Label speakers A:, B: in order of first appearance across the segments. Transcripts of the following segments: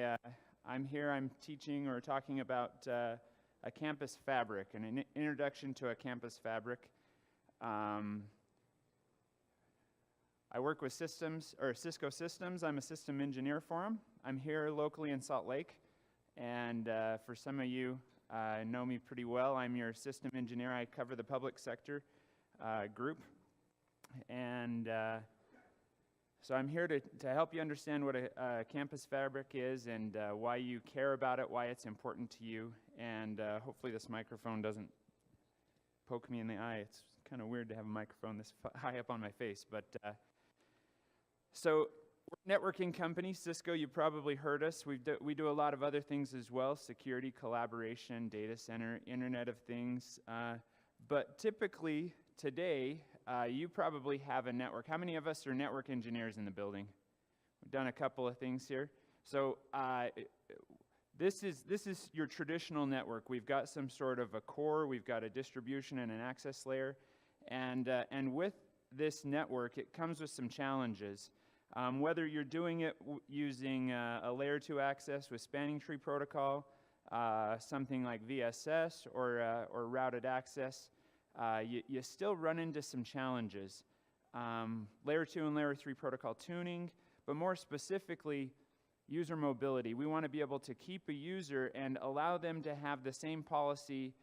A: Uh, I'm here, I'm teaching or talking about a campus fabric, and an introduction to a campus fabric. I work with Cisco Systems. I'm a system engineer for them. I'm here locally in Salt Lake, and for some of you know me pretty well. I'm your system engineer. I cover the public sector group, and so I'm here to help you understand what a campus fabric is and why you care about it, why it's important to you, and hopefully this microphone doesn't poke me in the eye. It's kind of weird to have a microphone this high up on my face, but so we're a networking company. Cisco, you probably heard us. We do a lot of other things as well: security, collaboration, data center, Internet of Things. But typically today, you probably have a network. How many of us are network engineers in the building? We've done a couple of things here. So this is your traditional network. We've got some sort of a core. We've got a distribution and an access layer, and with this network, it comes with some challenges. Whether you're doing it using a layer 2 access with spanning tree protocol, something like VSS, or routed access, you still run into some challenges. Layer 2 and layer 3 protocol tuning, but more specifically, user mobility. We want to be able to keep a user and allow them to have the same policy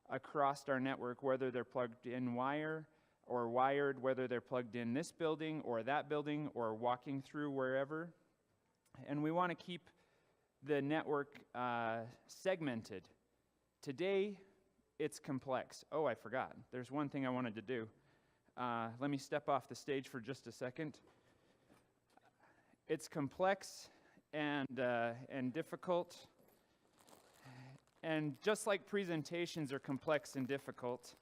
A: across our network, whether they're plugged in wire or wired, whether they're plugged in this building or that building or walking through wherever. And we want to keep the network segmented. Today, it's complex. Oh, I forgot. There's one thing I wanted to do. Let me step off the stage for just a second. It's complex and difficult. And just like presentations are complex and difficult,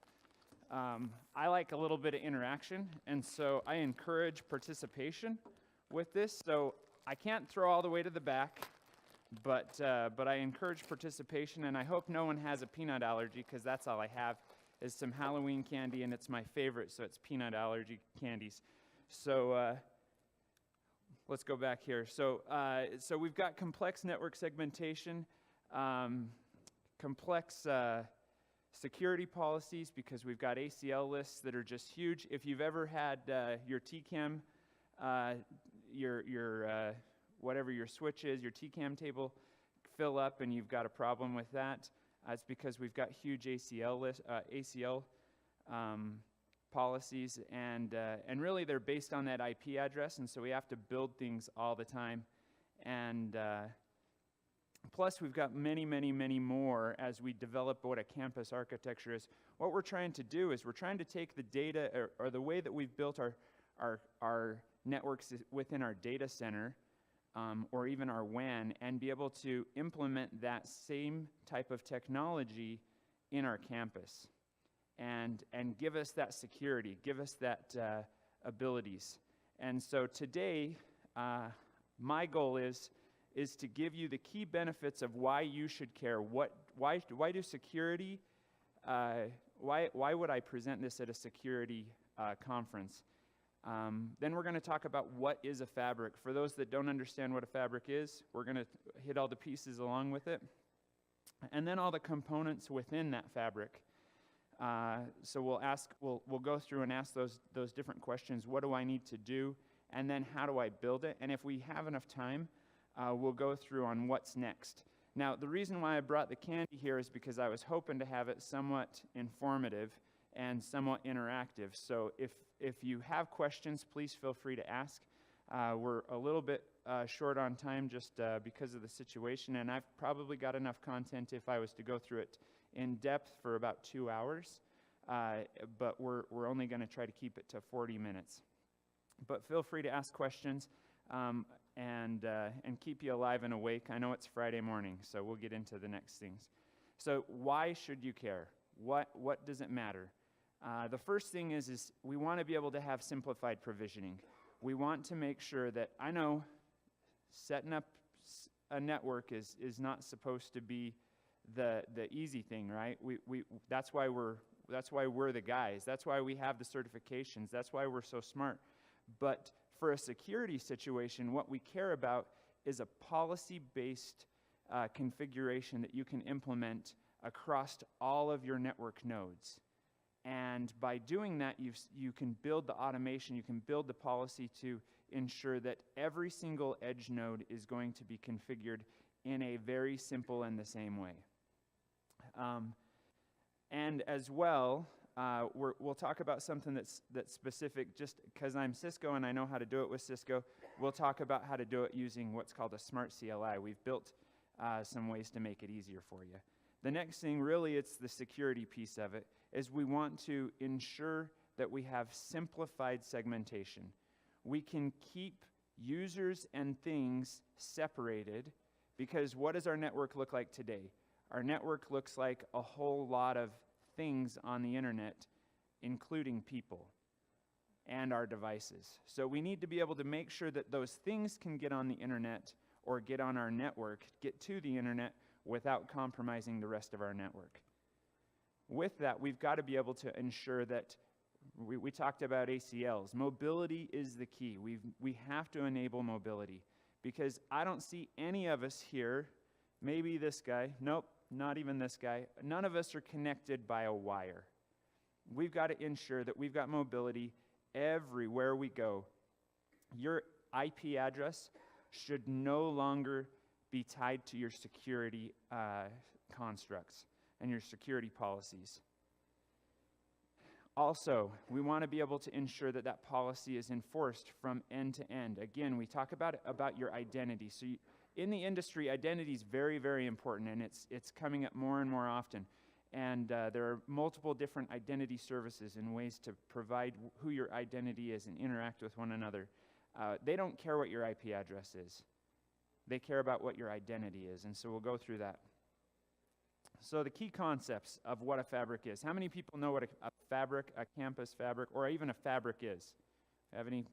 A: I like a little bit of interaction, and so I encourage participation with this. So I can't throw all the way to the back, but I encourage participation, and I hope no one has a peanut allergy, because that's all I have is some Halloween candy, and it's my favorite, so it's peanut allergy candies. So let's go back here. So we've got complex network segmentation, complex security policies, because we've got ACL lists that are just huge. If you've ever had your TCAM, your whatever your switch is, your TCAM table fill up, and you've got a problem with that, it's because we've got huge ACL policies, and really they're based on that IP address, and so we have to build things all the time, and plus we've got many more as we develop what a campus architecture is. What we're trying to do is we're trying to take the data, or the way that we've built our networks within our data center, or even our WAN, and be able to implement that same type of technology in our campus, and give us that security, give us that abilities. And so today, my goal is to give you the key benefits of why you should care. Why do security? Why would I present this at a security conference? Then we're going to talk about what is a fabric. For those that don't understand what a fabric is, we're going to hit all the pieces along with it, and then all the components within that fabric. So we'll go through and ask those different questions. What do I need to do? And then how do I build it? And if we have enough time, we'll go through on what's next. Now, the reason why I brought the candy here is because I was hoping to have it somewhat informative and somewhat interactive. So if you have questions, please feel free to ask. We're a little bit short on time just because of the situation, and I've probably got enough content if I was to go through it in depth for about 2 hours, but we're only going to try to keep it to 40 minutes. But feel free to ask questions, and keep you alive and awake. I know it's Friday morning, so we'll get into the next things. So why should you care? What does it matter? The first thing is we want to be able to have simplified provisioning. We want to make sure that, I know setting up a network is not supposed to be the easy thing, right? That's why we're the guys. That's why we have the certifications. That's why we're so smart. But for a security situation, what we care about is a policy-based configuration that you can implement across all of your network nodes. And by doing that, you can build the automation, you can build the policy to ensure that every single edge node is going to be configured in a very simple and the same way. And as well, we'll talk about something that's specific. Just because I'm Cisco and I know how to do it with Cisco, we'll talk about how to do it using what's called a smart CLI. We've built some ways to make it easier for you. The next thing, really, it's the security piece of it, is we want to ensure that we have simplified segmentation. We can keep users and things separated, because what does our network look like today? Our network looks like a whole lot of things on the internet, including people and our devices. So we need to be able to make sure that those things can get on the internet or get on our network, get to the internet without compromising the rest of our network. With that, we've got to be able to ensure that we talked about ACLs. Mobility is the key. We have to enable mobility, because I don't see any of us here, maybe this guy, nope, not even this guy, none of us are connected by a wire. We've got to ensure that we've got mobility everywhere we go. Your IP address should no longer be tied to your security constructs and your security policies. Also, we want to be able to ensure that that policy is enforced from end to end. Again, we talk about your identity. So in the industry, identity is very, very important, and it's coming up more and more often. And there are multiple different identity services and ways to provide who your identity is and interact with one another. They don't care what your IP address is. They care about what your identity is, and so we'll go through that. So the key concepts of what a fabric is. How many people know what a fabric, a campus fabric, or even a fabric is? Have any?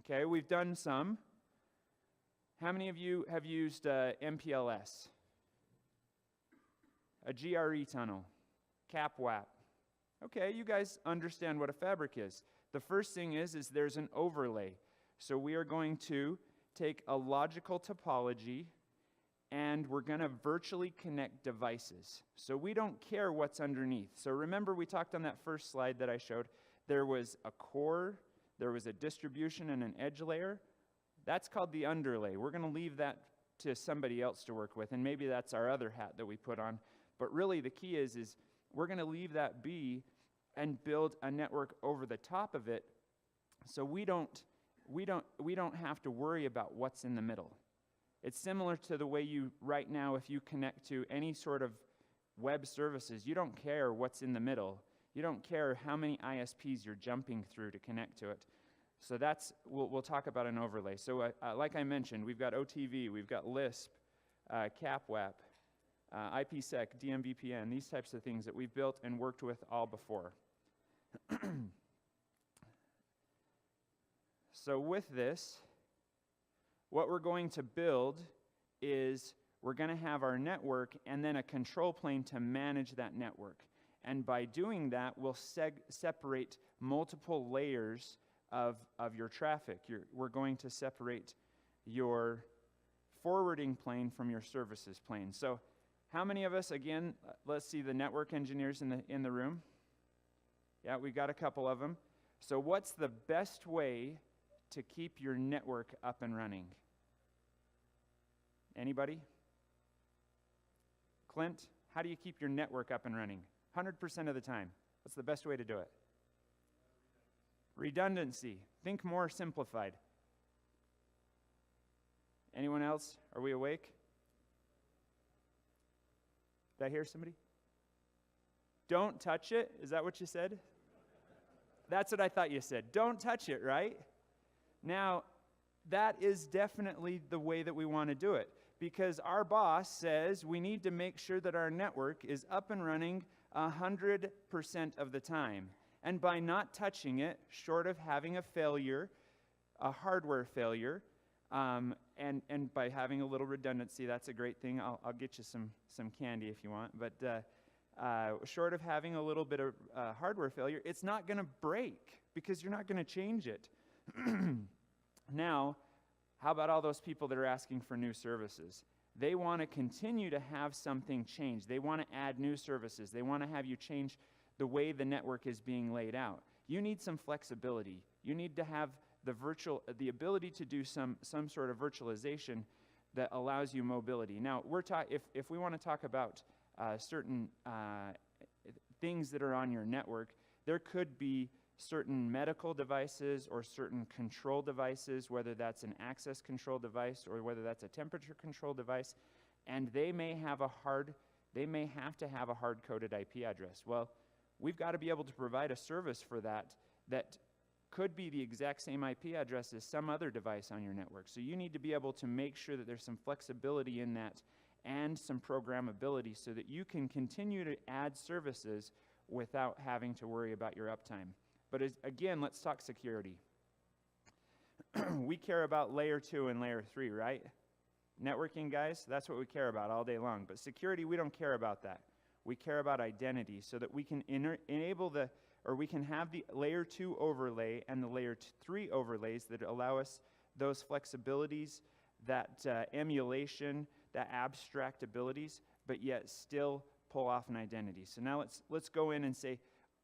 A: Okay, we've done some. How many of you have used MPLS? A GRE tunnel? CAP-WAP? Okay, you guys understand what a fabric is. The first thing is there's an overlay. So we are going to take a logical topology, and we're going to virtually connect devices. So we don't care what's underneath. So remember, we talked on that first slide that I showed, there was a core, there was a distribution and an edge layer. That's called the underlay. We're going to leave that to somebody else to work with, and maybe that's our other hat that we put on. But really the key is we're going to leave that be and build a network over the top of it, so we don't have to worry about what's in the middle. It's similar to the way you, right now, if you connect to any sort of web services, you don't care what's in the middle. You don't care how many ISPs you're jumping through to connect to it. So that's, we'll talk about an overlay. So like I mentioned, we've got OTV, we've got Lisp, CAP-WAP, IPsec, DMVPN, these types of things that we've built and worked with all before. So with this, what we're going to build is we're going to have our network and then a control plane to manage that network. And by doing that, we'll separate multiple layers of your traffic. We're going to separate your forwarding plane from your services plane. So how many of us, again, let's see the network engineers in the room. Yeah, we've got a couple of them. So what's the best way to keep your network up and running? Anybody? Clint, how do you keep your network up and running? 100% of the time. What's the best way to do it? Redundancy. Think more simplified. Anyone else? Are we awake? Did I hear somebody? Don't touch it? Is that what you said? That's what I thought you said. Don't touch it, right? Now, that is definitely the way that we want to do it, because our boss says we need to make sure that our network is up and running 100% of the time. And by not touching it, short of having a failure, a hardware failure, and by having a little redundancy, that's a great thing. I'll get you some candy if you want. But short of having a little bit of hardware failure, it's not going to break because you're not going to change it. Now, How about all those people that are asking for new services? They want to continue to have something change. They want to add new services. They want to have you change the way the network is being laid out. You need some flexibility. You need to have the ability to do some sort of virtualization that allows you mobility. Now, if we want to talk about certain things that are on your network, there could be certain medical devices or certain control devices, whether that's an access control device or whether that's a temperature control device, and they may have to have a hard-coded IP address. Well, we've got to be able to provide a service for that could be the exact same IP address as some other device on your network. So you need to be able to make sure that there's some flexibility in that and some programmability so that you can continue to add services without having to worry about your uptime. But again, let's talk security. We care about layer 2 and layer 3, right? Networking, guys, that's what we care about all day long. But security, we don't care about that. We care about identity so that we can we can have the layer 2 overlay and the layer 3 overlays that allow us those flexibilities, that emulation, that abstract abilities, but yet still pull off an identity. So now let's go in and say,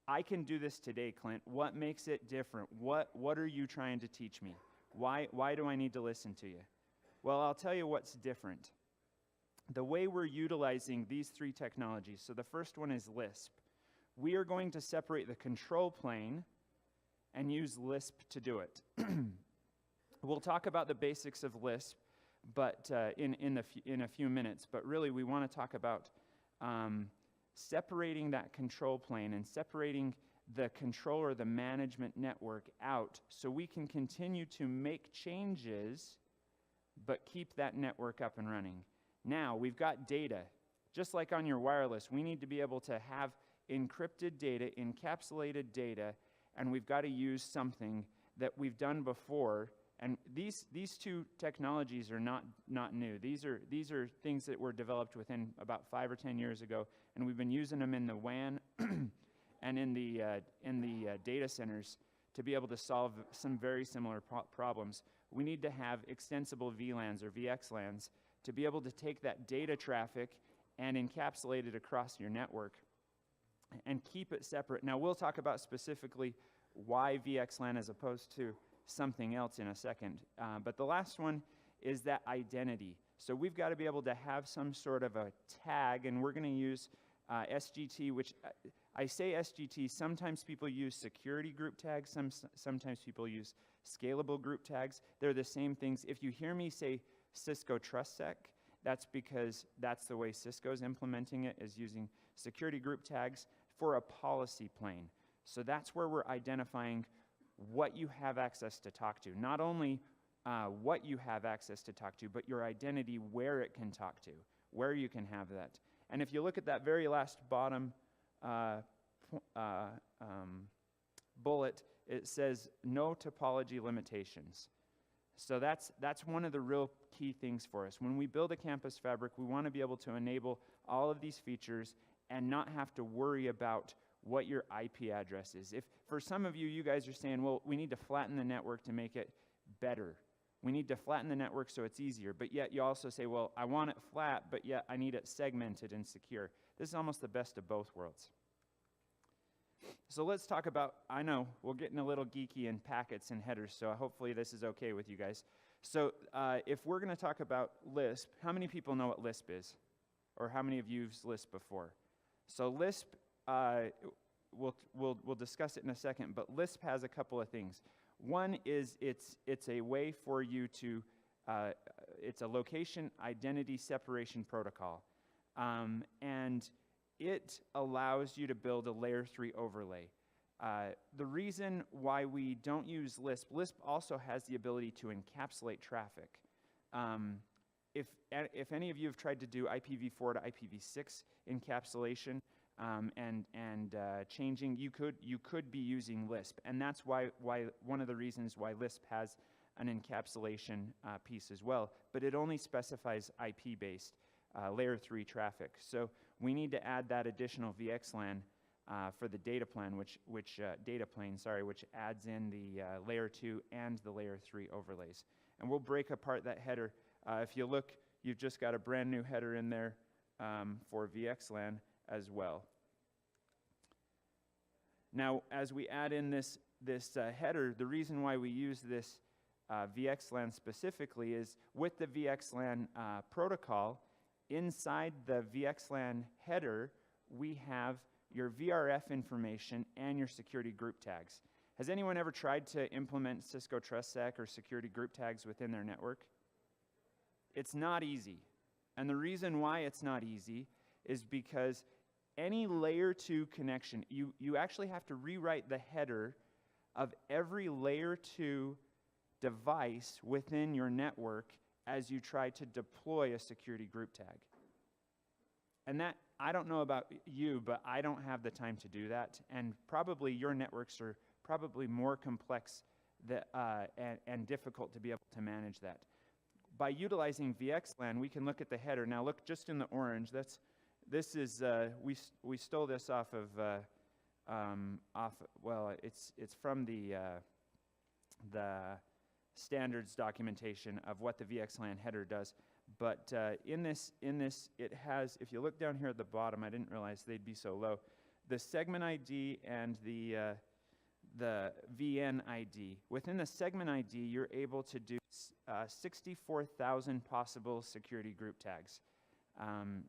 A: I can do this today, Clint. What makes it different? What are you trying to teach me? Why do I need to listen to you? Well, I'll tell you what's different. The way we're utilizing these 3 technologies, so the first one is Lisp. We are going to separate the control plane and use Lisp to do it. We'll talk about the basics of Lisp, but in a few minutes. But really, we want to talk about separating that control plane and separating the controller, the management network out so we can continue to make changes but keep that network up and running. Now, we've got data. Just like on your wireless, we need to be able to have encrypted data, encapsulated data, and we've got to use something that we've done before. And these 2 technologies are not new. These are things that were developed within about 5 or 10 years ago, and we've been using them in the WAN and in the data centers to be able to solve some very similar problems. We need to have extensible VLANs or VXLANs to be able to take that data traffic and encapsulate it across your network and keep it separate. Now, we'll talk about specifically why VXLAN as opposed to something else in a second. But the last one is that identity. So we've got to be able to have some sort of a tag, and we're going to use SGT, which I say SGT, sometimes people use security group tags, sometimes people use scalable group tags. They're the same things. If you hear me say Cisco TrustSec, that's because that's the way Cisco's implementing it, is using security group tags for a policy plane. So that's where we're identifying what you have access to talk to. Not only what you have access to talk to, but your identity, where it can talk to, where you can have that. And if you look at that very last bottom bullet, it says no topology limitations. So that's one of the real key things for us. When we build a campus fabric, we want to be able to enable all of these features and not have to worry about what your IP address is. If for some of you, you guys are saying, well, we need to flatten the network to make it better. We need to flatten the network so it's easier. But yet you also say, well, I want it flat, but yet I need it segmented and secure. This is almost the best of both worlds. So let's talk about, I know, we're getting a little geeky in packets and headers, so hopefully this is okay with you guys. So if we're going to talk about Lisp, how many people know what Lisp is? Or how many of you used Lisp before? So Lisp, we'll discuss it in a second, but Lisp has a couple of things. One is it's a way for you to, it's a location identity separation protocol. And it allows you to build a layer 3 overlay. The reason why we don't use Lisp, Lisp also has the ability to encapsulate traffic. If any of you have tried to do IPv4 to IPv6 encapsulation and changing, you could be using Lisp, and that's why one of the reasons why Lisp has an encapsulation piece as well. But it only specifies IP-based layer 3 traffic. So we need to add that additional VXLAN for the data plane, which adds in the layer 2 and the layer 3 overlays. and we'll break apart that header. If you look, you've just got a brand new header in there for VXLAN as well. Now, as we add in this header, the reason why we use this VXLAN specifically is with the VXLAN protocol, inside the VXLAN header, we have your VRF information and your security group tags. Has anyone ever tried to implement Cisco TrustSec or security group tags within their network? It's not easy. And the reason why it's not easy is because any layer 2 connection, you actually have to rewrite the header of every layer 2 device within your network as you try to deploy a security group tag. And that, I don't know about you, but I don't have the time to do that. And probably your networks are probably more complex and difficult to be able to manage that. By utilizing VXLAN, we can look at the header. Now look just in the orange. This is we stole this off of well, it's from the standards documentation of what the VXLAN header does. But in this, it has, if you look down here at the bottom, I didn't realize they'd be so low, the segment ID and the VN ID. Within the segment ID, you're able to do 64,000 possible security group tags.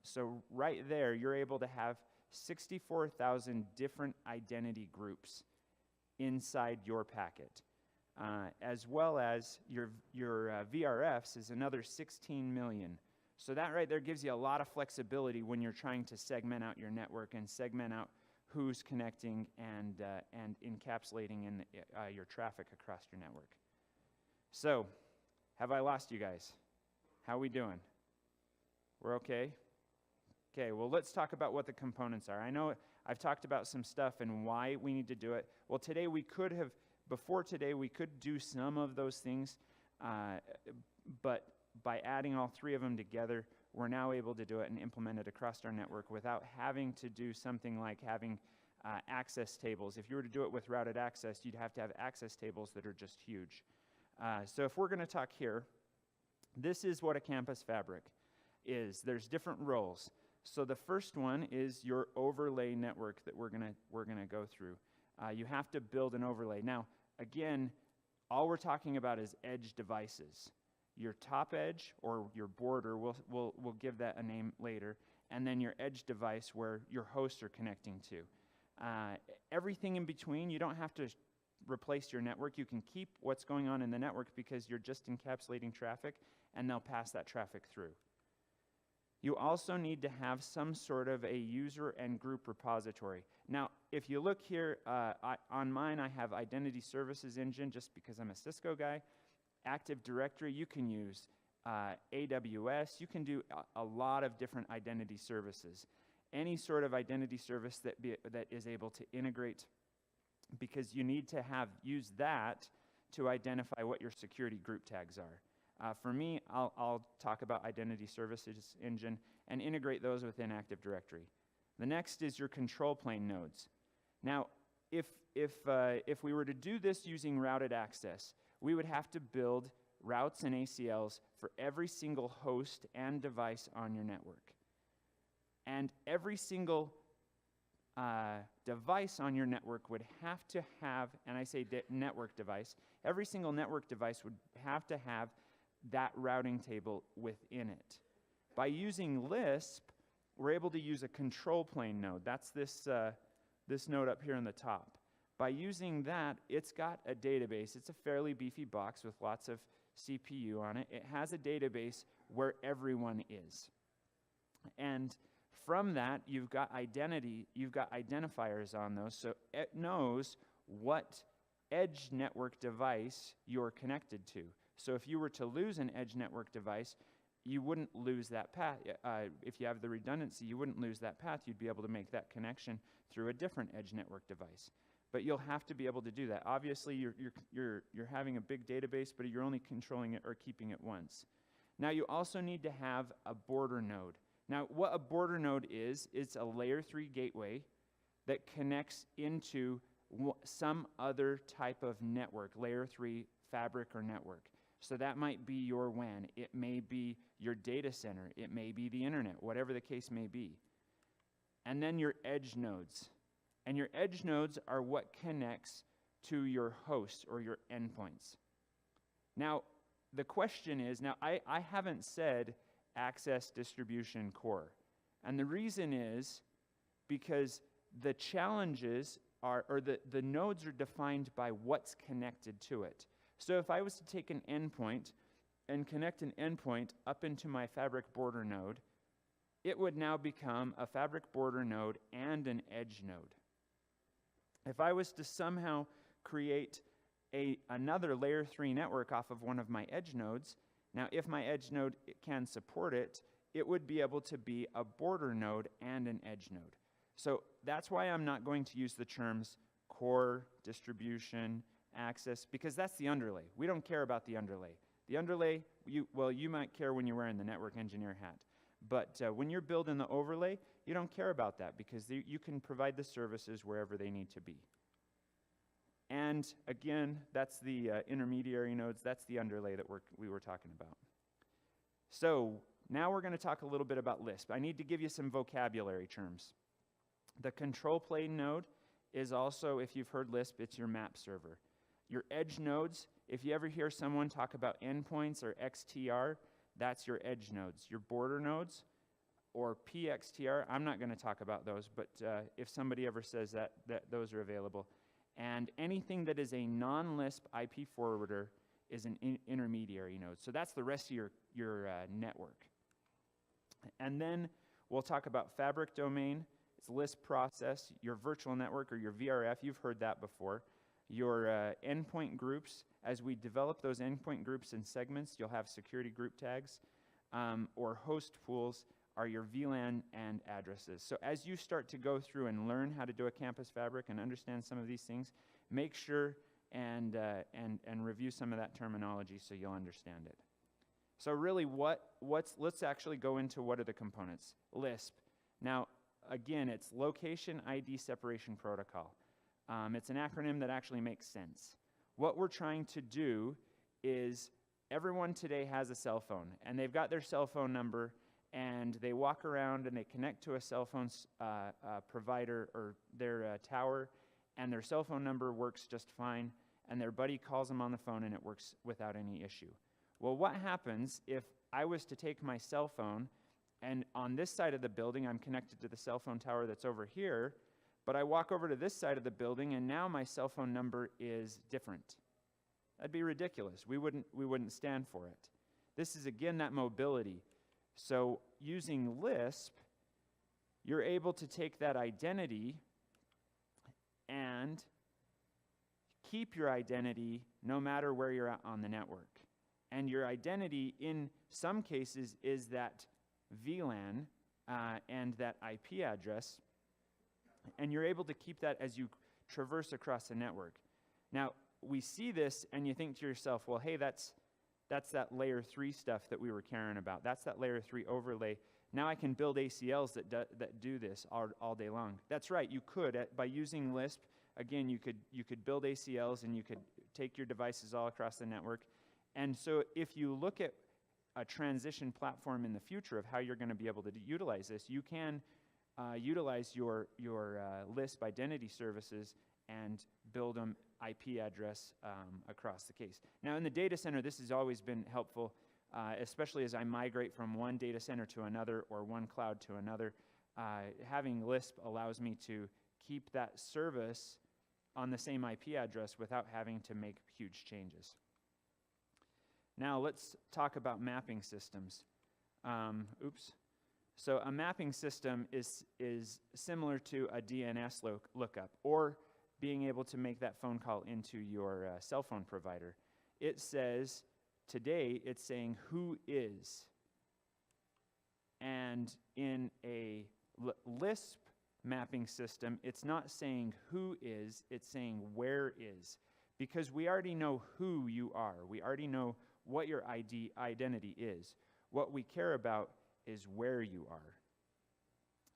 A: So right there, you're able to have 64,000 different identity groups inside your packet. As well as your VRFs is another 16 million. So that right there gives you a lot of flexibility when you're trying to segment out your network and segment out who's connecting and encapsulating in your traffic across your network. So, have I lost you guys? How we doing? We're okay? Okay, well let's talk about what the components are. I know I've talked about some stuff and why we need to do it. Well, today we could have, before today we could do some of those things, but by adding all three of them together, we're now able to do it and implement it across our network without having to do something like having access tables. If you were to do it with routed access, you'd have to have access tables that are just huge. So if we're going to talk here, this is what a campus fabric is. There's different roles. So the first one is your overlay network that we're gonna go through. You have to build an overlay. Now, again, all we're talking about is edge devices. Your top edge or your border, we'll give that a name later, and then your edge device where your hosts are connecting to. Everything in between, you don't have to replace your network. You can keep what's going on in the network because you're just encapsulating traffic, and they'll pass that traffic through. You also need to have some sort of a user and group repository. Now, if you look here, on mine I have Identity Services Engine just because I'm a Cisco guy. Active Directory, you can use AWS. You can do a lot of different identity services. Any sort of identity service that is able to integrate, because you need to use that to identify what your security group tags are. For me, I'll talk about Identity Services Engine and integrate those within Active Directory. The next is your control plane nodes. Now, if we were to do this using routed access, we would have to build routes and ACLs for every single host and device on your network. And every single device on your network would have to have, and I say network device, every single network device would have to have that routing table within it. By using Lisp, we're able to use a control plane node. That's this node up here in the top. By using that, it's got a database. It's a fairly beefy box with lots of CPU on it. It has a database where everyone is. And from that, you've got identifiers on those, so it knows what edge network device you're connected to. So if you were to lose an edge network device, you wouldn't lose that path. If you have the redundancy, you wouldn't lose that path. You'd be able to make that connection through a different edge network device. But you'll have to be able to do that. Obviously, you're having a big database, but you're only controlling it or keeping it once. Now, you also need to have a border node. Now, what a border node is, it's a layer 3 gateway that connects into some other type of network, layer 3 fabric or network. So that might be your WAN. It may be your data center. It may be the internet, whatever the case may be. And then your edge nodes. And your edge nodes are what connects to your hosts or your endpoints. Now, the question is, now I haven't said access distribution core. And the reason is because the challenges are, or the nodes are defined by what's connected to it. So if I was to take an endpoint and connect an endpoint up into my fabric border node, it would now become a fabric border node and an edge node. If I was to somehow create another layer 3 network off of one of my edge nodes, now if my edge node can support it, it would be able to be a border node and an edge node. So that's why I'm not going to use the terms core, distribution, access, because that's the underlay. We don't care about the underlay. The underlay, you might care when you're wearing the network engineer hat. But when you're building the overlay, you don't care about that because you can provide the services wherever they need to be. And again, that's the intermediary nodes. That's the underlay that we were talking about. So now we're going to talk a little bit about Lisp. I need to give you some vocabulary terms. The control plane node is also, if you've heard Lisp, it's your map server. Your edge nodes, if you ever hear someone talk about endpoints or XTR, that's your edge nodes. Your border nodes or PXTR, I'm not going to talk about those, but if somebody ever says that those are available. And anything that is a non-Lisp IP forwarder is an intermediary node. So that's the rest of your network. And then we'll talk about fabric domain. It's Lisp process, your virtual network or your VRF, you've heard that before. Your endpoint groups, as we develop those endpoint groups and segments, you'll have security group tags, or host pools are your VLAN and addresses. So as you start to go through and learn how to do a campus fabric and understand some of these things, make sure and review some of that terminology so you'll understand it. So really let's actually go into what are the components. Lisp. Now, again, it's Location ID Separation Protocol. It's an acronym that actually makes sense. What we're trying to do is everyone today has a cell phone, and they've got their cell phone number, and they walk around and they connect to a cell phone provider or their tower, and their cell phone number works just fine, and their buddy calls them on the phone and it works without any issue. Well, what happens if I was to take my cell phone, and on this side of the building I'm connected to the cell phone tower that's over here, but I walk over to this side of the building and now my cell phone number is different? That'd be ridiculous. We wouldn't stand for it. This is again that mobility. So using Lisp, you're able to take that identity and keep your identity no matter where you're at on the network. And your identity in some cases is that VLAN and that IP address, and you're able to keep that as you traverse across the network. Now, we see this and you think to yourself, well, hey, that's that layer 3 stuff that we were caring about. That's that layer 3 overlay. Now I can build ACLs that do this all day long. That's right, you could. By using Lisp, again, you could build ACLs and you could take your devices all across the network. And so if you look at a transition platform in the future of how you're going to be able to utilize this, you can utilize your Lisp identity services and build them IP address across the case. Now in the data center, this has always been helpful, especially as I migrate from one data center to another or one cloud to another. Having Lisp allows me to keep that service on the same IP address without having to make huge changes. Now let's talk about mapping systems. So a mapping system is similar to a DNS lookup, or being able to make that phone call into your cell phone provider. It says, today it's saying who is. And in a Lisp mapping system, it's not saying who is, it's saying where is. Because we already know who you are. We already know what your identity is. What we care about is where you are.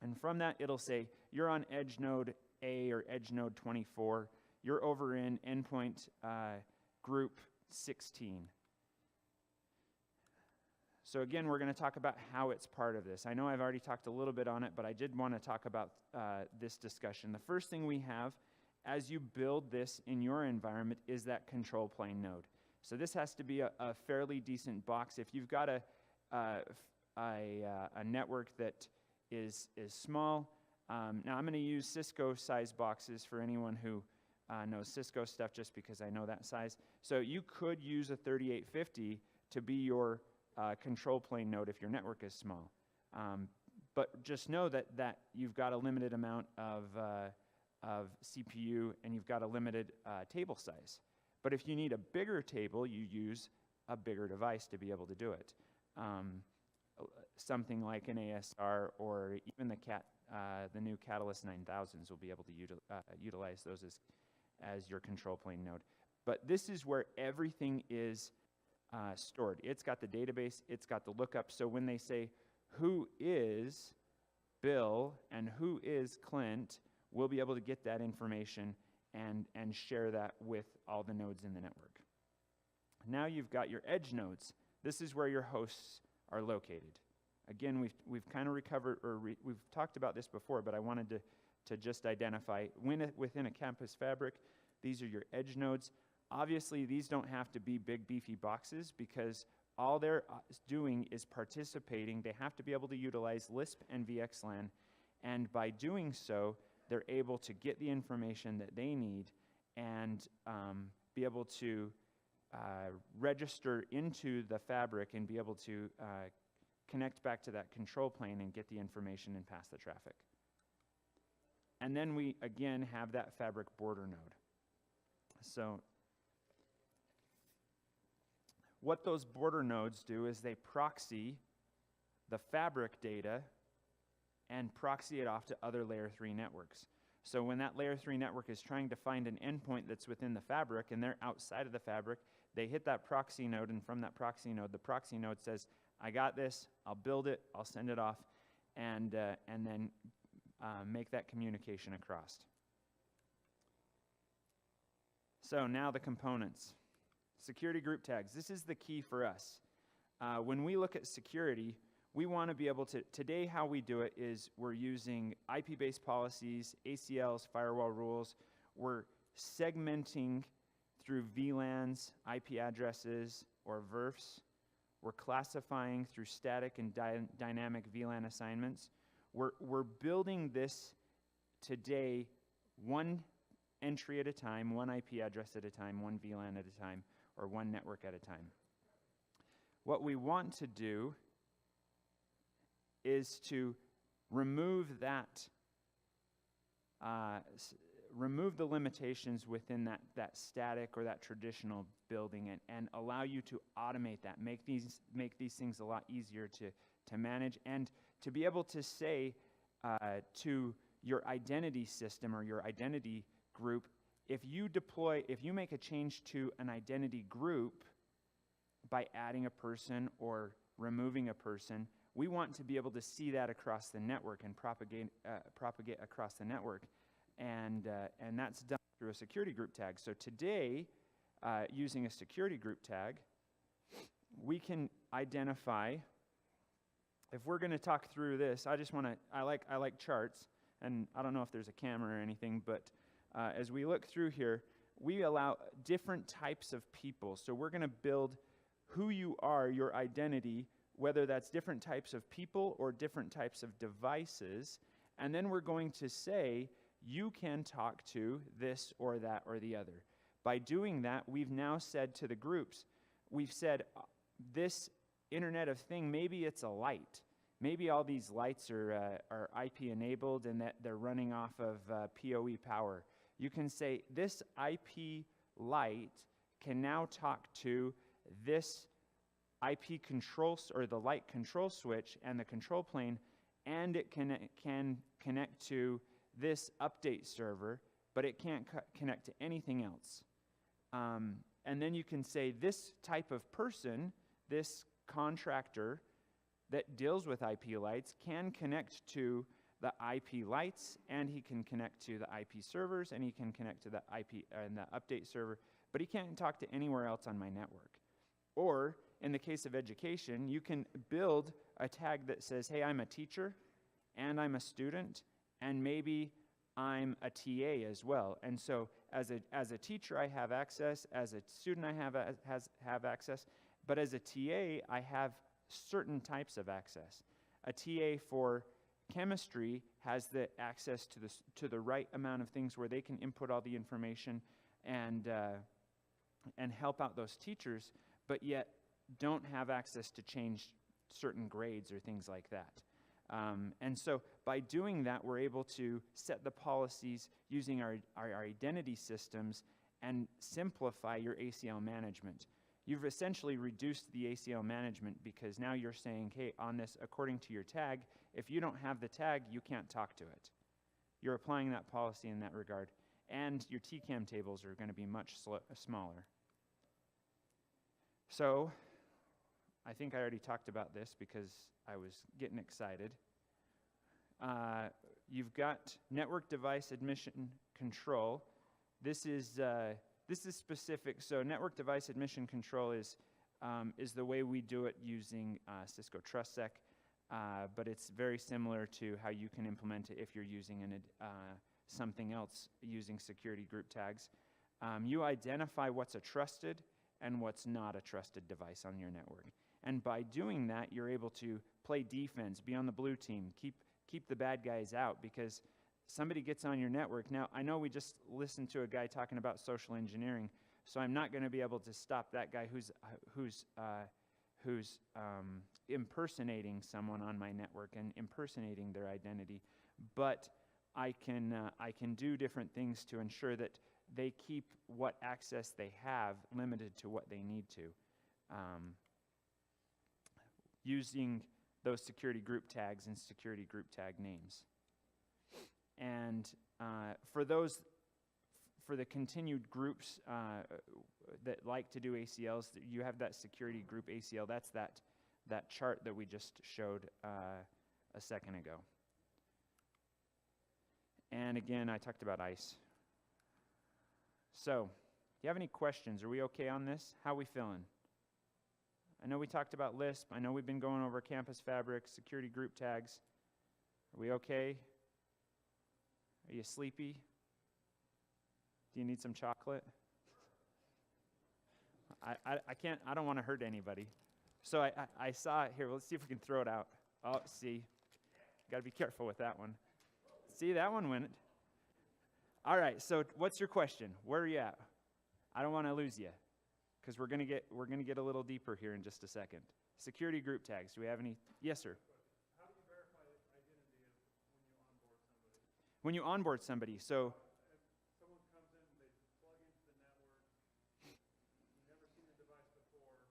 A: And from that, it'll say, you're on edge node A or edge node 24. You're over in endpoint group 16. So again, we're going to talk about how it's part of this. I know I've already talked a little bit on it, but I did want to talk about this discussion. The first thing we have as you build this in your environment is that control plane node. So this has to be a fairly decent box. If you've got a network that is small, now I'm going to use Cisco size boxes for anyone who knows Cisco stuff, just because I know that size. So you could use a 3850 to be your control plane node if your network is small. But just know that you've got a limited amount of CPU and you've got a limited table size. But if you need a bigger table, you use a bigger device to be able to do it. Something like an ASR or even the new Catalyst 9000s will be able to utilize those as your control plane node. But this is where everything is stored. It's got the database, it's got the lookup. So when they say, who is Bill and who is Clint, we'll be able to get that information and share that with all the nodes in the network. Now you've got your edge nodes. This is where your hosts are located. Again, we've kind of recovered, or we've talked about this before, but I wanted to just identify within a campus fabric, these are your edge nodes. Obviously, these don't have to be big, beefy boxes, because all they're doing is participating. They have to be able to utilize Lisp and VXLAN, and by doing so, they're able to get the information that they need and be able to register into the fabric and be able to connect back to that control plane and get the information and pass the traffic. And then we, again, have that fabric border node. So what those border nodes do is they proxy the fabric data and proxy it off to other layer 3 networks. So when that layer 3 network is trying to find an endpoint that's within the fabric and they're outside of the fabric, they hit that proxy node, and from that proxy node, the proxy node says, I got this, I'll build it, I'll send it off, and then make that communication across. So now the components. Security group tags. This is the key for us. When we look at security, we want to be able to, today how we do it is we're using IP-based policies, ACLs, firewall rules. We're segmenting through VLANs, IP addresses, or VRFs. We're classifying through static and dynamic VLAN assignments. We're building this today one entry at a time, one IP address at a time, one VLAN at a time, or one network at a time. What we want to do is to remove that, remove the limitations within that static or that traditional building, and allow you to automate that, make these things a lot easier to manage, and to be able to say to your identity system or your identity group, if you make a change to an identity group by adding a person or removing a person, we want to be able to see that across the network and propagate across the network, and that's done through a security group tag. So today, using a security group tag, we can identify. If we're going to talk through this, I like charts, and I don't know if there's a camera or anything, but as we look through here, we allow different types of people. So we're going to build who you are, your identity, whether that's different types of people or different types of devices, and then we're going to say, you can talk to this or that or the other. By doing that, we've now said to the groups, we've said, this Internet of Thing, maybe it's a light. Maybe all these lights are IP enabled and that they're running off of PoE power. You can say, this IP light can now talk to this IP control, or the light control switch and the control plane, and it can connect to this update server, but it can't connect to anything else. And then you can say this type of person, this contractor that deals with IP lights, can connect to the IP lights, and he can connect to the IP servers, and he can connect to the IP and the update server, but he can't talk to anywhere else on my network. Or in the case of education, you can build a tag that says, hey, I'm a teacher, and I'm a student, and maybe I'm a TA as well. And so as a teacher, I have access. As a student, I have access. But as a TA, I have certain types of access. A TA for chemistry has the access to the right amount of things where they can input all the information and help out those teachers, but yet don't have access to change certain grades or things like that. And so by doing that, we're able to set the policies using our identity systems and simplify your ACL management. You've essentially reduced the ACL management because now you're saying, hey, on this, according to your tag, if you don't have the tag, you can't talk to it. You're applying that policy in that regard. And your TCAM tables are going to be much smaller. So I think I already talked about this because I was getting excited. You've got network device admission control. This is specific. So network device admission control is the way we do it using Cisco TrustSec, but it's very similar to how you can implement it if you're using something else using security group tags. You identify what's a trusted and what's not a trusted device on your network. And by doing that, you're able to play defense, be on the blue team, keep the bad guys out, because somebody gets on your network. Now, I know we just listened to a guy talking about social engineering, so I'm not going to be able to stop that guy who's impersonating someone on my network and impersonating their identity, but I can do different things to ensure that they keep what access they have limited to what they need to, using those security group tags and security group tag names. And for the continued groups that like to do ACLs, you have that security group ACL. That's that chart that we just showed a second ago. And again, I talked about ICE. So, do you have any questions? Are we okay on this? How are we feeling? I know we talked about Lisp. I know we've been going over campus fabric, security group tags. Are we okay? Are you sleepy? Do you need some chocolate? I don't want to hurt anybody. So I saw it here. Let's see if we can throw it out. Oh, see. Got to be careful with that one. See, that one went. All right, so what's your question? Where are you at? I don't want to lose you, because we're gonna get a little deeper here in just a second. Security group tags. Do we have any? Yes, sir.
B: How do you verify the identity when you onboard somebody?
A: When you onboard somebody, so.
B: If someone comes in, they plug into the network, you've never seen the device before,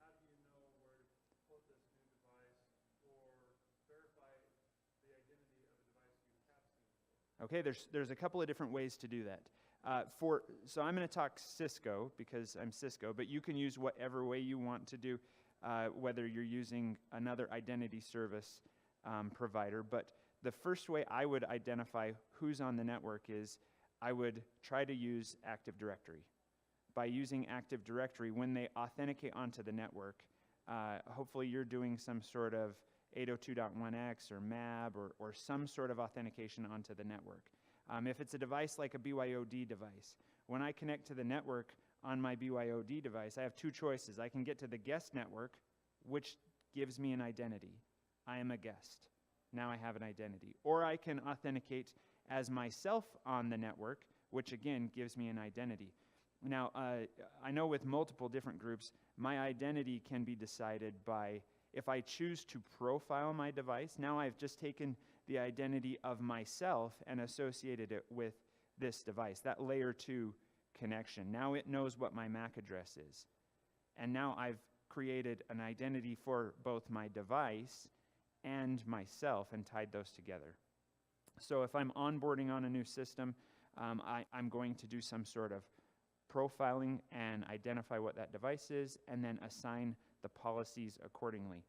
B: how do you know where to put this new device or verify the identity of a device you have seen before?
A: Okay, there's a couple of different ways to do that. So I'm going to talk Cisco because I'm Cisco, but you can use whatever way you want to do, whether you're using another identity service provider. But the first way I would identify who's on the network is I would try to use Active Directory. By using Active Directory, when they authenticate onto the network, hopefully you're doing some sort of 802.1x or MAB or some sort of authentication onto the network. If it's a device like a BYOD device, when I connect to the network on my BYOD device, I have two choices. I can get to the guest network, which gives me an identity. I am a guest. Now I have an identity. Or I can authenticate as myself on the network, which again gives me an identity. Now, I know with multiple different groups, my identity can be decided by if I choose to profile my device. Now I've just taken the identity of myself and associated it with this device, that layer 2 connection. Now it knows what my MAC address is. And now I've created an identity for both my device and myself and tied those together. So if I'm onboarding on a new system, I'm going to do some sort of profiling and identify what that device is and then assign the policies accordingly.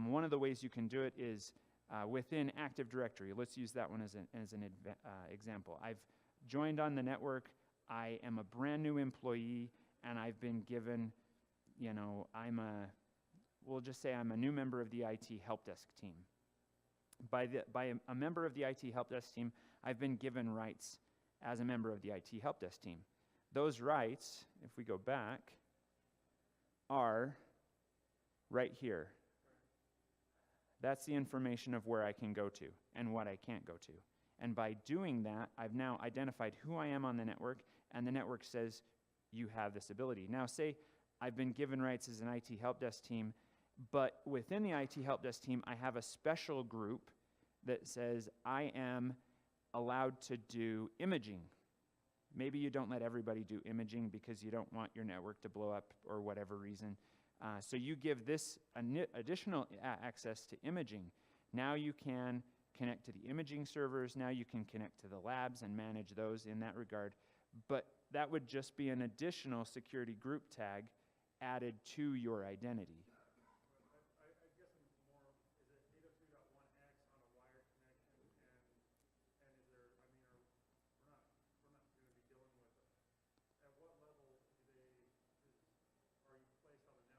A: One of the ways you can do it is within Active Directory. Let's use that one as an example. I've joined on the network. I am a brand new employee, and I've been given, I'm we'll just say I'm a new member of the IT help desk team. By a member of the IT help desk team, I've been given rights as a member of the IT help desk team. Those rights, if we go back, are right here. That's the information of where I can go to and what I can't go to. And by doing that, I've now identified who I am on the network, and the network says, you have this ability. Now, say I've been given rights as an IT help desk team, but within the IT help desk team, I have a special group that says I am allowed to do imaging. Maybe you don't let everybody do imaging because you don't want your network to blow up or whatever reason. So you give this additional access to imaging. Now you can connect to the imaging servers. Now you can connect to the labs and manage those in that regard. But that would just be an additional security group tag added to your identity.
B: I guess I'm more, is it 802.1x on a wired connection, and is there, I mean, we're not going to be dealing with it. At what level are you placed on the network? Is it at my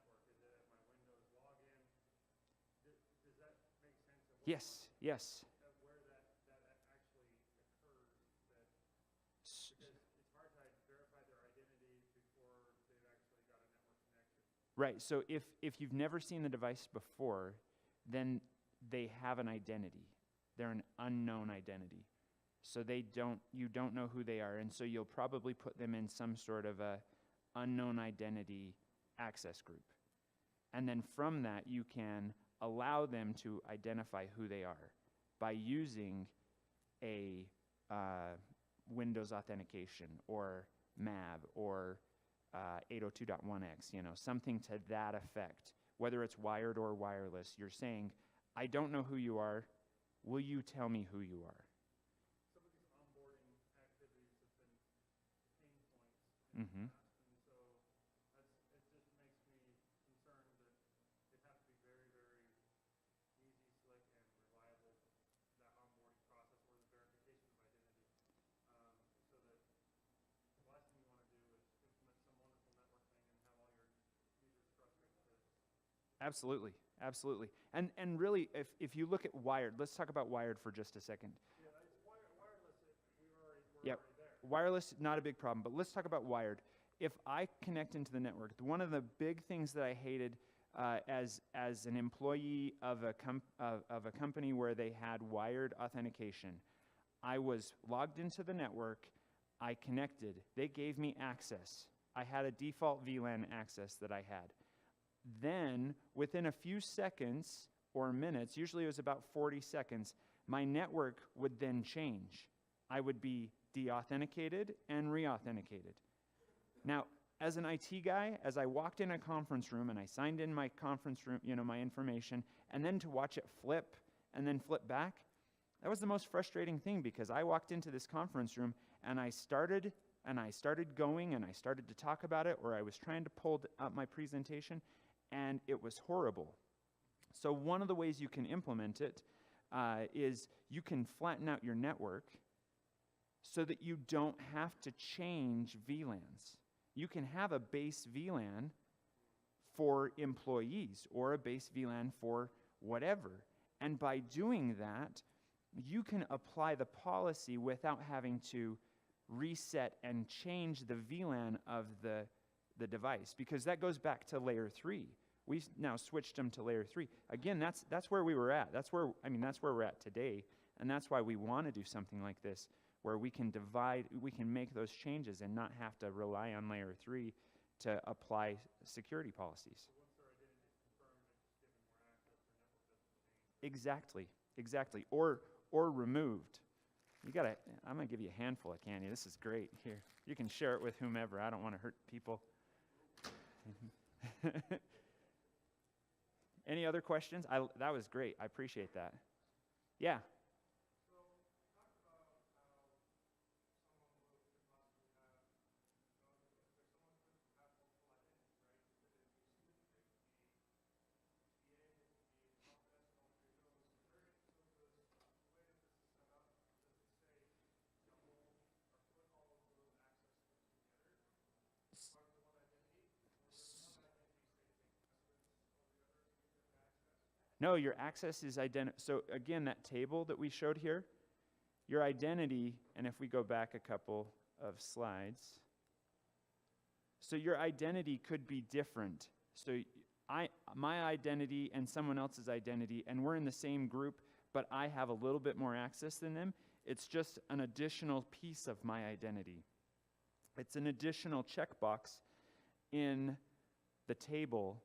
B: Windows login? Does that make sense?
A: Yes, yes.
B: Where that actually occurs, because it's hard to verify their identity before they've actually got a network connection.
A: Right, so if you've never seen the device before, then they have an identity. They're an unknown identity. So you don't know who they are, and so you'll probably put them in some sort of a unknown identity access group. And then from that, you can allow them to identify who they are by using a Windows authentication or MAV or 802.1x, something to that effect. Whether it's wired or wireless, you're saying, I don't know who you are. Will you tell me who you are?
B: Some of these onboarding activities have been pain points.
A: Mm-hmm.
B: And so it just makes me concerned that it has to be very, very easy, slick, and reliable, that onboarding process or the verification of identity. So that the last thing you want to do is implement some wonderful network thing and have all your users frustrated.
A: Absolutely, absolutely. And really, if you look at wired, let's talk about wired for just a second.
B: Yeah, it's wireless. We're
A: Yep.
B: already there.
A: Wireless, not a big problem, but let's talk about wired. If I connect into the network, one of the big things that I hated as an employee of a company where they had wired authentication, I was logged into the network, I connected, they gave me access. I had a default VLAN access that I had. Then, within a few seconds or minutes, usually it was about 40 seconds, my network would then change. I would be de-authenticated and re-authenticated. Now, as an IT guy, as I walked in a conference room and I signed in my conference room, my information, and then to watch it flip and then flip back, that was the most frustrating thing because I walked into this conference room and I started going and I started to talk about it, or I was trying to pull up my presentation, and it was horrible. So one of the ways you can implement it is you can flatten out your network so that you don't have to change VLANs. You can have a base VLAN for employees or a base VLAN for whatever. And by doing that, you can apply the policy without having to reset and change the VLAN of the device, because that goes back to layer 3. We've now switched them to layer 3. Again, that's where we were at. That's where we're at today, and that's why we want to do something like this, where we can make those changes and not have to rely on layer 3 to apply security policies.
B: So once their identity is confirmed, it's just given more access, their network doesn't change.
A: Exactly. Or removed. I'm gonna give you a handful of candy. This is great. Here, you can share it with whomever. I don't want to hurt people. Any other questions? That was great. I appreciate that. Yeah.
B: So you talked about how someone could possibly have, if there's someone who could have multiple identities, right? That it would be able to be help desk and all three of those. The way that this is set up, does it say jumble or put all of those access points together as part of the one identity? Or does one identity say take precedence over the others?
A: No, your access is so again, that table that we showed here, your identity, and if we go back a couple of slides, so your identity could be different. So my identity and someone else's identity, and we're in the same group, but I have a little bit more access than them. It's just an additional piece of my identity. It's an additional checkbox in the table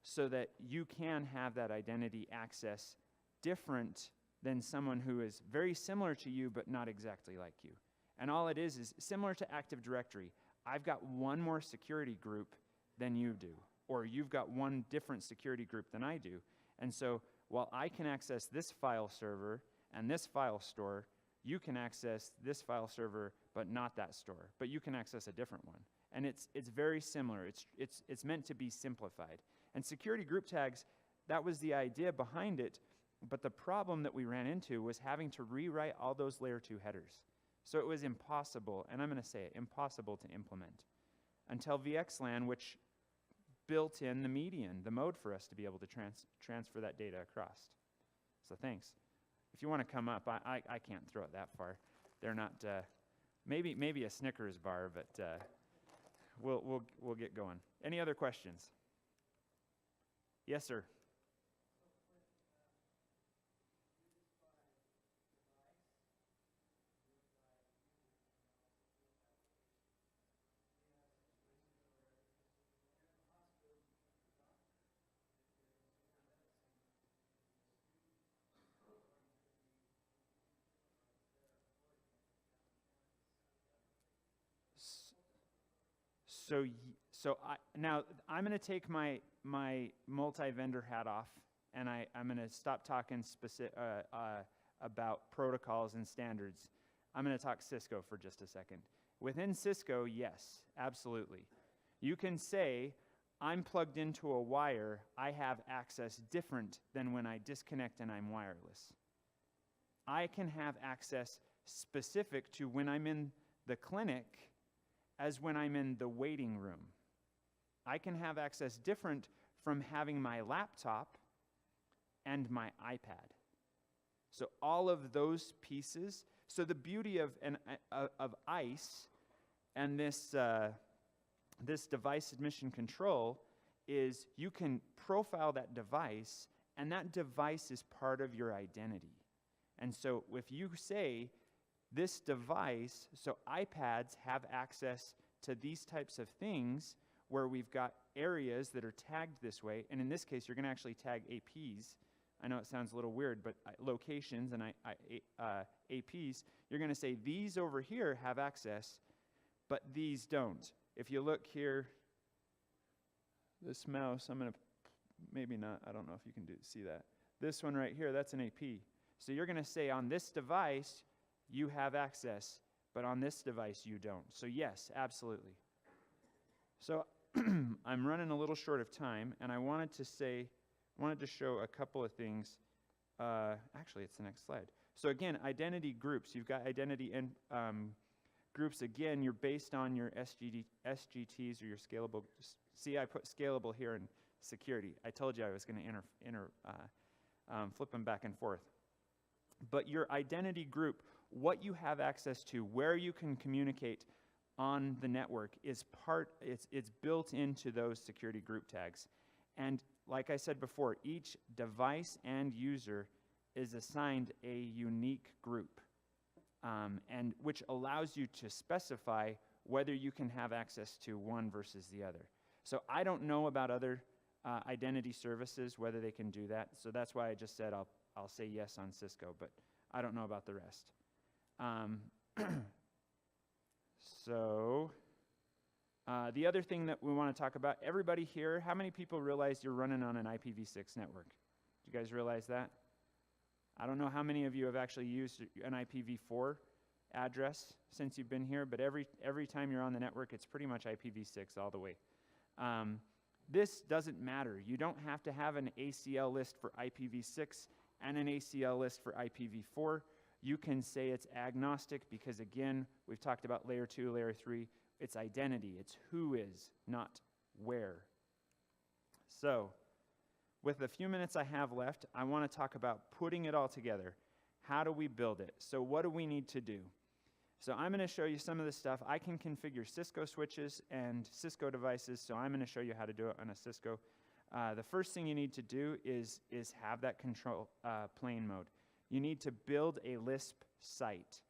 A: so that you can have that identity access different than someone who is very similar to you but not exactly like you. And all it is similar to Active Directory. I've got one more security group than you do, or you've got one different security group than I do. And so while I can access this file server and this file store, you can access this file server but not that store, but you can access a different one. And it's very similar. It's meant to be simplified. And security group tags, that was the idea behind it, but the problem that we ran into was having to rewrite all those layer 2 headers. So it was impossible, and I'm going to say it, impossible to implement until VXLAN, which built in the median, the mode for us to be able to transfer that data across. So thanks. If you want to come up, I can't throw it that far. They're not, maybe a Snickers bar, but we'll get going. Any other questions? Yes, sir. Now I'm going to take my multi-vendor hat off, and I'm going to stop talking about protocols and standards. I'm going to talk Cisco for just a second. Within Cisco, yes, absolutely. You can say, I'm plugged into a wire, I have access different than when I disconnect and I'm wireless. I can have access specific to when I'm in the clinic as when I'm in the waiting room. I can have access different from having my laptop and my iPad. So all of those pieces. So the beauty of ICE and this device admission control is you can profile that device, and that device is part of your identity. And so if you say, this device, so iPads have access to these types of things where we've got areas that are tagged this way, and in this case, you're going to actually tag APs. I know it sounds a little weird, but locations and APs, you're going to say these over here have access, but these don't. If you look here, this mouse, I'm going to, maybe not, I don't know if you can see that. This one right here, that's an AP. So you're going to say on this device, you have access, but on this device, you don't. So yes, absolutely. So I'm running a little short of time, and I wanted to show a couple of things. Actually, it's the next slide. So again, identity groups. You've got identity and groups. Again, you're based on your SGTs or your scalable. See, I put scalable here in security. I told you I was going to flip them back and forth. But your identity group, what you have access to, where you can communicate on the network is it's built into those security group tags. And like I said before, each device and user is assigned a unique group, and which allows you to specify whether you can have access to one versus the other. So I don't know about other identity services, whether they can do that. So that's why I just said I'll say yes on Cisco, but I don't know about the rest. So the other thing that we want to talk about, everybody here, how many people realize you're running on an IPv6 network? Do you guys realize that? I don't know how many of you have actually used an IPv4 address since you've been here, but every time you're on the network, it's pretty much IPv6 all the way. This doesn't matter. You don't have to have an ACL list for IPv6 and an ACL list for IPv4. You can say it's agnostic because, again, we've talked about layer 2, layer 3. It's identity. It's who is, not where. So with the few minutes I have left, I want to talk about putting it all together. How do we build it? So what do we need to do? So I'm going to show you some of the stuff. I can configure Cisco switches and Cisco devices, so I'm going to show you how to do it on a Cisco. The first thing you need to do is have that control plane mode. You need to build a Lisp site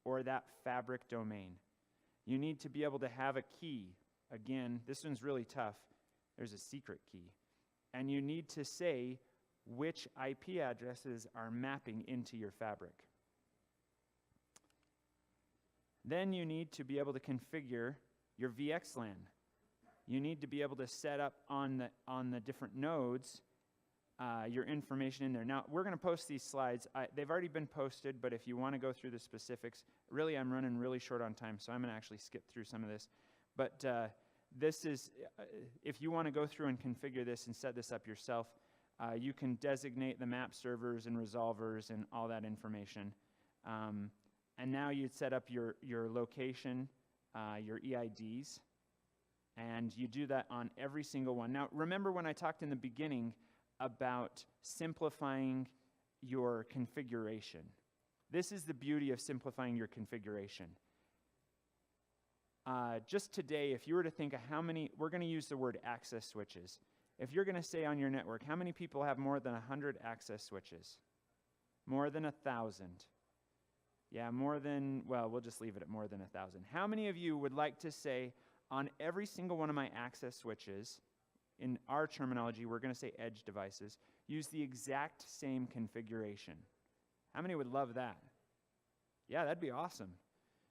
A: or that fabric domain. You need to be able to have a key. Again, this one's really tough. There's a secret key. And you need to say which IP addresses are mapping into your fabric. Then you need to be able to configure your VXLAN. You need to be able to set up on the different nodes your information in there. Now, we're going to post these slides. They've already been posted, but if you want to go through the specifics, really I'm running really short on time, so I'm going to actually skip through some of this. But this is, if you want to go through and configure this and set this up yourself, you can designate the map servers and resolvers and all that information. And now you'd set up your location, your EIDs, and you do that on every single one. Now, remember when I talked in the beginning about simplifying your configuration. This is the beauty of simplifying your configuration. Just today, if you were to think of how many, we're going to use the word access switches. If you're going to say on your network, how many people have more than 100 access switches? More than 1,000. Yeah, more than, well, we'll just leave it at more than 1,000. How many of you would like to say on every single one of my access switches, in our terminology, we're going to say edge devices, use the exact same configuration? How many would love that? Yeah, that'd be awesome.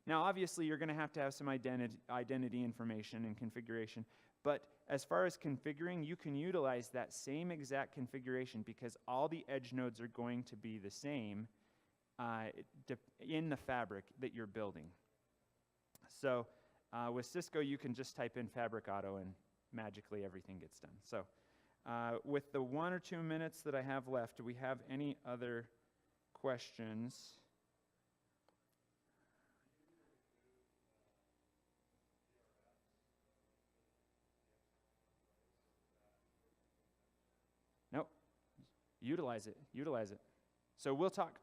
A: Now, obviously, you're going to have some identity information and configuration, but as far as configuring, you can utilize that same exact configuration because all the edge nodes are going to be the same in the fabric that you're building. So with Cisco, you can just type in Fabric Auto and magically everything gets done. So with the 1 or 2 minutes that I have left, do we have any other questions? Nope. Utilize it. Utilize it. So we'll talk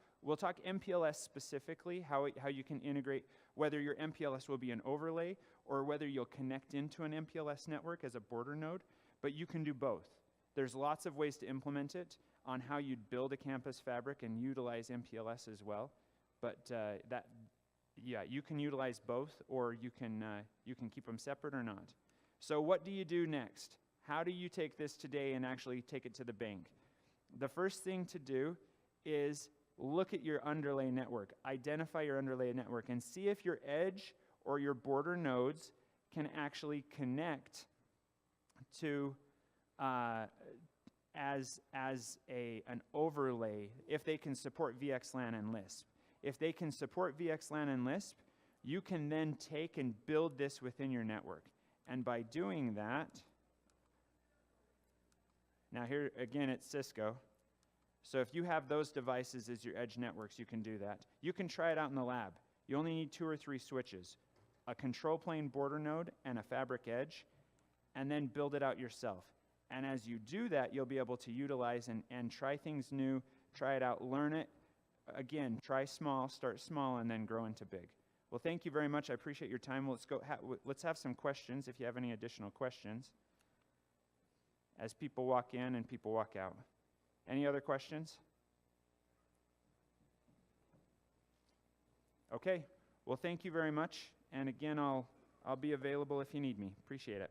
A: MPLS specifically, how you can integrate, whether your MPLS will be an overlay or whether you'll connect into an MPLS network as a border node, but you can do both. There's lots of ways to implement it on how you'd build a campus fabric and utilize MPLS as well, but you can utilize both, or you can keep them separate or not. So what do you do next? How do you take this today and actually take it to the bank? The first thing to do is look at your underlay network, identify your underlay network, and see if your edge or your border nodes can actually connect to as an overlay, if they can support VXLAN and Lisp. If they can support VXLAN and Lisp, you can then take and build this within your network. And by doing that, now here again it's Cisco. So if you have those devices as your edge networks, you can do that. You can try it out in the lab. You only need 2 or 3 switches, a control plane border node and a fabric edge, and then build it out yourself. And as you do that, you'll be able to utilize and try things new, try it out, learn it. Again, try small, start small, and then grow into big. Well, thank you very much. I appreciate your time. Let's have some questions if you have any additional questions as people walk in and people walk out. Any other questions? Okay. Well, thank you very much. And again, I'll be available if you need me. Appreciate it.